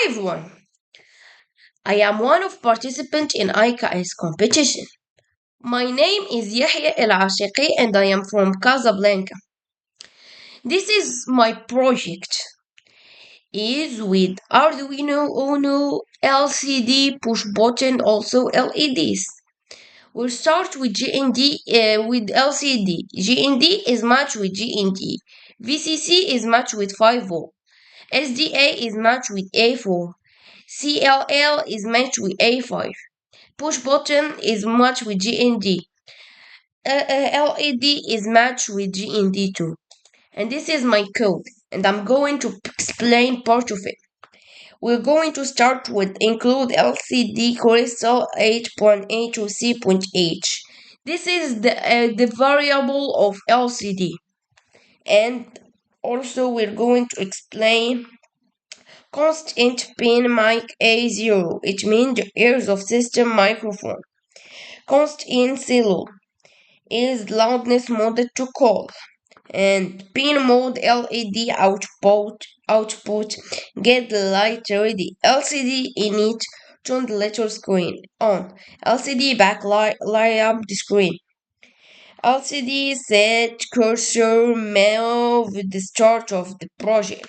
Hi everyone, I am one of participants in IKS competition. My name is Yahya achiki and I am from Casablanca. This is my project. Is with Arduino Uno LCD push button, also LEDs. We'll start with GND with LCD. GND is matched with GND. VCC is matched with 5V. SDA is matched with A4. CLL is matched with A5. Push button is matched with GND. LED is matched with GND too. And this is my code, and I'm going to explain part of it. We're going to start with include LCD crystal 8.A2C.H. This is the variable of LCD. And also we're going to explain constant pin mic A0. It means the ears of system microphone. Constant silo is loudness mode to call. And pin mode LED output get the light ready. LCD init turn the letter screen on. LCD backlight light up the screen. LCD set cursor move the start of the project.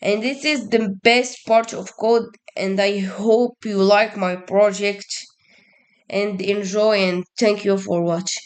And this is the best part of code, and I hope you like my project and enjoy, and thank you for watching.